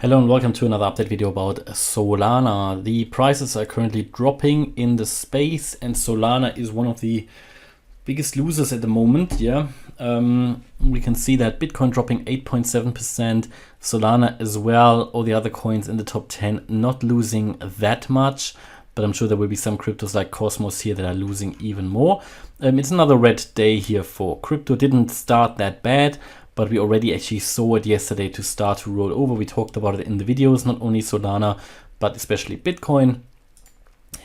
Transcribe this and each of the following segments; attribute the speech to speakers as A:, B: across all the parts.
A: Hello and welcome to another update video about Solana. The prices are currently dropping in the space and Solana is one of the biggest losers at the moment. We can see that Bitcoin dropping 8.7%, Solana as well, all the other coins in the top 10 not losing that much, but I'm sure there will be some cryptos like Cosmos here that are losing even more. It's another red day here for crypto. Didn't start that bad, but we already actually saw it yesterday to start to roll over. We talked about it in the videos, not only Solana, but especially Bitcoin.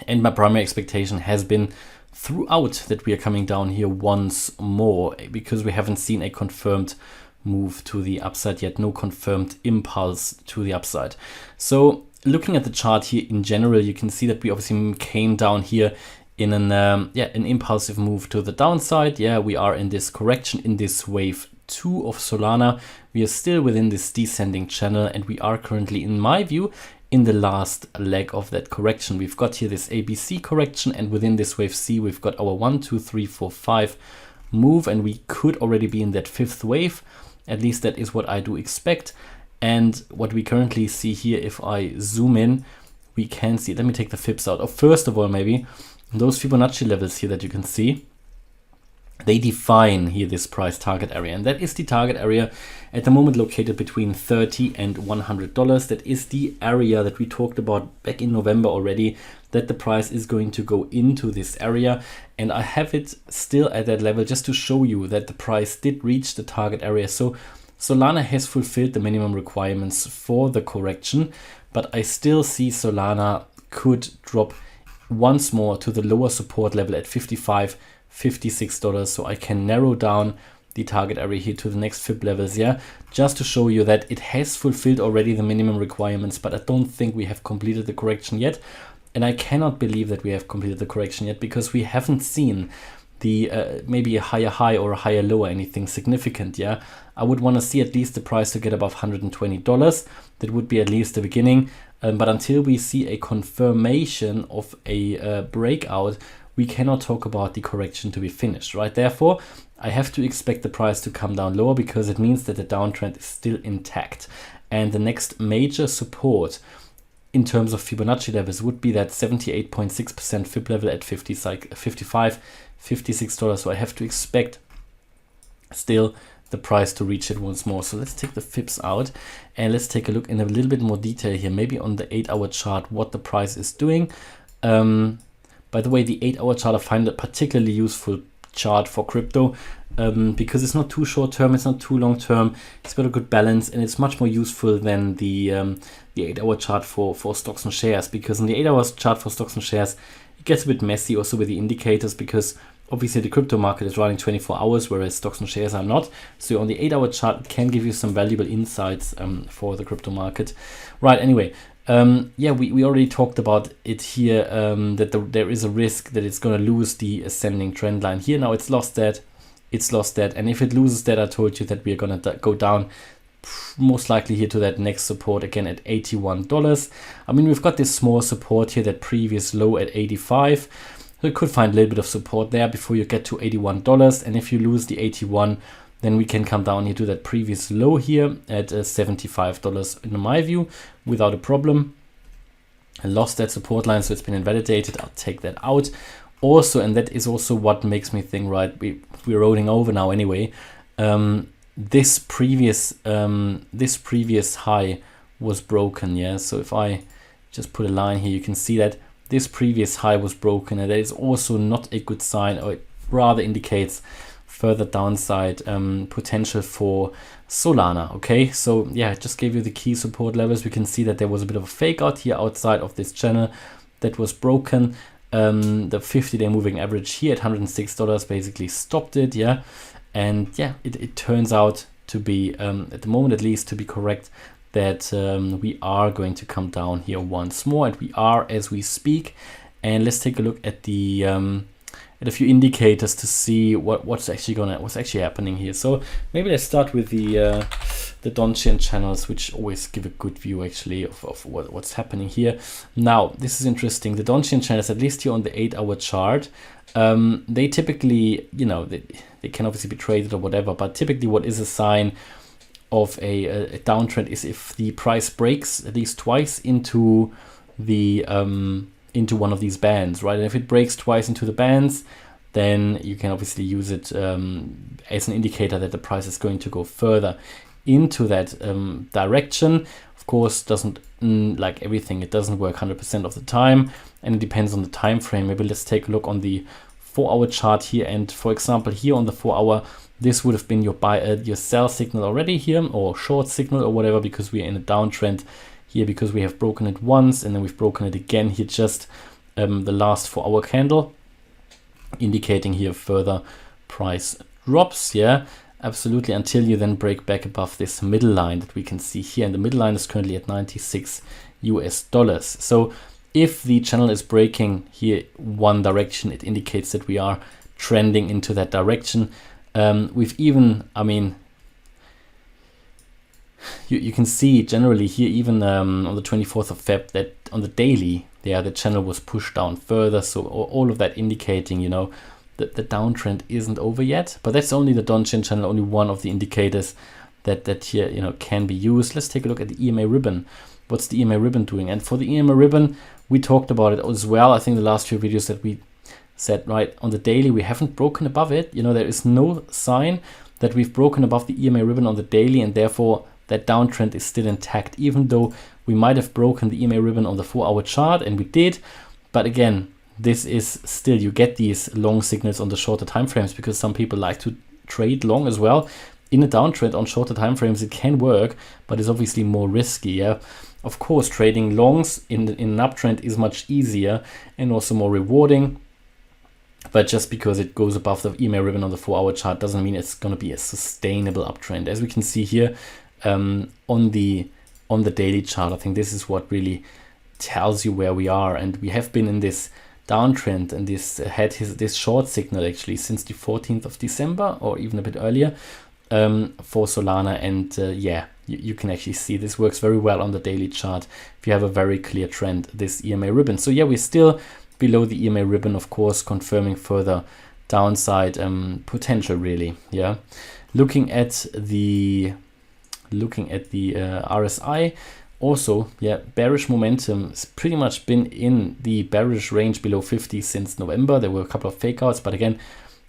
A: And my primary expectation has been throughout that we are coming down here once more, because we haven't seen a confirmed move to the upside yet, no confirmed impulse to the upside. So looking at the chart here in general, you can see that we obviously came down here in an impulsive move to the downside. We are in this correction, in this wave 2 of Solana. We are still within this descending channel, and we are currently, in my view, in the last leg of that correction. We've got here this ABC correction, and within this wave C, we've got our 1, 2, 3, 4, 5 move, and we could already be in that fifth wave. At least that is what I do expect. And what we currently see here, if I zoom in, we can see, let me take the Fips out. First of all, maybe those Fibonacci levels here that you can see, they define here this price target area, and that is the target area at the moment located between $30 and $100. That is the area that we talked about back in November already, that the price is going to go into this area, and I have it still at that level just to show you that the price did reach the target area. So Solana has fulfilled the minimum requirements for the correction, but I still see Solana could drop once more to the lower support level at $55, $56, so I can narrow down the target area here to the next Fib levels, just to show you that it has fulfilled already the minimum requirements, but I don't think we have completed the correction yet. And I cannot believe that we have completed the correction yet, because we haven't seen the maybe a higher high or a higher low or anything significant. I would want to see at least the price to get above $120. That would be at least the beginning, but until we see a confirmation of a breakout, we cannot talk about the correction to be finished, right? Therefore, I have to expect the price to come down lower, because it means that the downtrend is still intact. And the next major support in terms of Fibonacci levels would be that 78.6% Fib level at $55, $56. So I have to expect still the price to reach it once more. So let's take the Fibs out and let's take a look in a little bit more detail here, maybe on the 8-hour chart, what the price is doing. By the way, the 8-hour chart, I find a particularly useful chart for crypto, because it's not too short term, it's not too long term, it's got a good balance, and it's much more useful than the 8-hour chart for stocks and shares, because in the 8-hour chart for stocks and shares, it gets a bit messy also with the indicators, because obviously the crypto market is running 24 hours, whereas stocks and shares are not. So on the 8-hour chart, it can give you some valuable insights for the crypto market. Right, anyway. We already talked about it here, that there is a risk that it's going to lose the ascending trend line here. Now it's lost that, and if it loses that, I told you that we are going to go down most likely here to that next support again at $81. I mean, we've got this small support here, that previous low at 85. So you could find a little bit of support there before you get to $81, and if you lose the 81, then we can come down here to that previous low here at $75 in my view without a problem. I lost that support line, so it's been invalidated. I'll take that out also, and that is also what makes me think, right, we're rolling over now anyway. This previous high was broken, so if I just put a line here, you can see that this previous high was broken, and that is also not a good sign, or it rather indicates further downside potential for Solana. Okay, so I just gave you the key support levels. We can see that there was a bit of a fake out here outside of this channel that was broken. The 50-day moving average here at $106 basically stopped it, and it turns out to be at the moment, at least, to be correct, that we are going to come down here once more, and we are as we speak. And let's take a look at the a few indicators to see what's actually happening here. So maybe let's start with the Donchian channels, which always give a good view actually of what's happening here. Now this is interesting. The Donchian channels, at least here on the 8-hour chart, they typically, they can obviously be traded or whatever, but typically what is a sign of a downtrend is if the price breaks at least twice into the into one of these bands, right? And if it breaks twice into the bands, then you can obviously use it as an indicator that the price is going to go further into that direction. Of course, doesn't like everything, it doesn't work 100% of the time, and it depends on the time frame. Maybe let's take a look on the 4-hour chart here, and for example here on the 4-hour, this would have been your your sell signal already here, or short signal or whatever, because we are in a downtrend here, because we have broken it once and then we've broken it again here, just the last 4-hour candle, indicating here further price drops. Yeah, absolutely, until you then break back above this middle line that we can see here, and the middle line is currently at $96 US. So if the channel is breaking here one direction, it indicates that we are trending into that direction. We've even, I mean, you can see generally here, even on the 24th of Feb, that on the daily, the channel was pushed down further. So all of that indicating, you know, that the downtrend isn't over yet. But that's only the Donchian channel, only one of the indicators that here, you know, can be used. Let's take a look at the EMA ribbon. What's the EMA ribbon doing? And for the EMA ribbon, we talked about it as well. I think the last few videos that we said, right, on the daily, we haven't broken above it. You know, there is no sign that we've broken above the EMA ribbon on the daily, and therefore that downtrend is still intact, even though we might have broken the EMA ribbon on the 4-hour chart, and we did. But again, this is still, you get these long signals on the shorter time frames, because some people like to trade long as well. In a downtrend on shorter time frames, it can work, but it's obviously more risky. Yeah, of course, trading longs in an uptrend is much easier and also more rewarding. But just because it goes above the EMA ribbon on the 4-hour chart doesn't mean it's going to be a sustainable uptrend. As we can see here on the daily chart, I think this is what really tells you where we are. And we have been in this downtrend, and this had this short signal actually since the 14th of December, or even a bit earlier, for Solana. And yeah, you can actually see this works very well on the daily chart if you have a very clear trend, this EMA ribbon. So yeah, we're still below the EMA ribbon, of course, confirming further downside potential, really. Yeah, looking at the RSI, also, yeah, bearish momentum has pretty much been in the bearish range below 50 since November. There were a couple of fake outs, but again,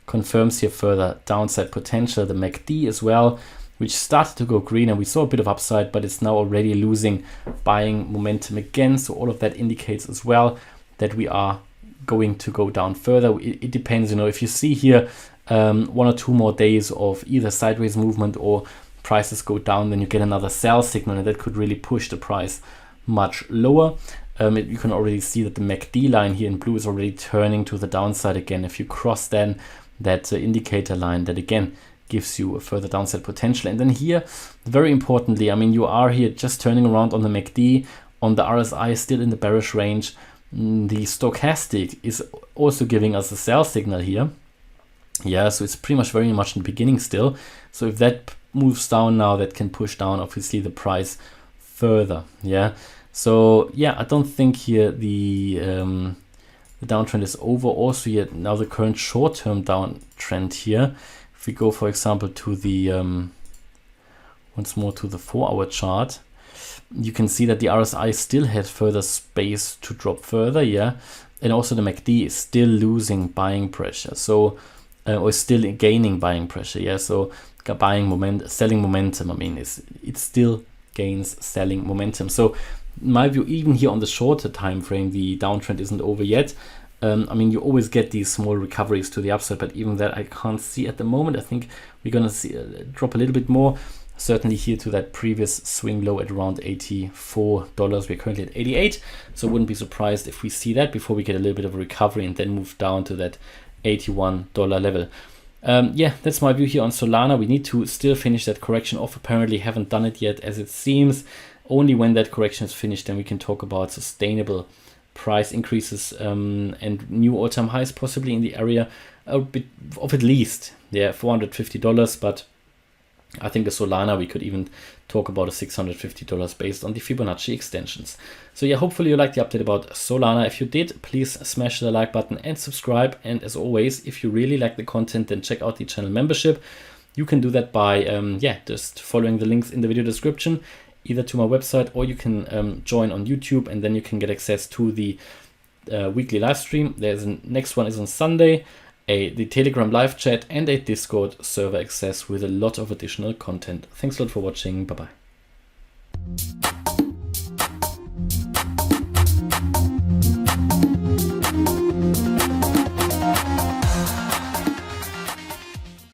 A: confirms here further downside potential. The MACD as well, which started to go green, and we saw a bit of upside, but it's now already losing buying momentum again. So all of that indicates as well that we are going to go down further. It depends, you know, if you see here 1 or 2 more days of either sideways movement or prices go down, then you get another sell signal, and that could really push the price much lower. You can already see that the MACD line here in blue is already turning to the downside again. If you cross then that indicator line, that again gives you a further downside potential. And then here, very importantly, I mean, you are here just turning around on the MACD. On the RSI, still in the bearish range. The stochastic is also giving us a sell signal here. Yeah, so it's pretty much very much in the beginning still. So if that moves down now, that can push down obviously the price further. Yeah, so yeah, I don't think here the downtrend is over. Also here now the current short-term downtrend here, if we go for example to the once more to the 4-hour chart, you can see that the RSI still has further space to drop further. Yeah, and also the MACD is still losing buying pressure, so or still gaining buying pressure. Yeah, so buying momentum, selling momentum, I mean, it still gains selling momentum. So in my view, even here on the shorter time frame, the downtrend isn't over yet. I mean, you always get these small recoveries to the upside, but even that I can't see at the moment. I think we're gonna see drop a little bit more, certainly here to that previous swing low at around $84. We're currently at 88, so wouldn't be surprised if we see that before we get a little bit of a recovery and then move down to that $81 level. Yeah, that's my view here on Solana. We need to still finish that correction off. Apparently haven't done it yet, as it seems. Only when that correction is finished, then we can talk about sustainable price increases and new all-time highs, possibly in the area a bit of at least, yeah, $450. But I think the Solana, we could even talk about a $650 based on the Fibonacci extensions. So yeah, hopefully you liked the update about Solana. If you did, please smash the like button and subscribe. And as always, if you really like the content, then check out the channel membership. You can do that by just following the links in the video description, either to my website, or you can join on YouTube, and then you can get access to the weekly live stream. There's a next one is on Sunday, the Telegram live chat, and a Discord server access with a lot of additional content. Thanks a lot for watching. Bye bye.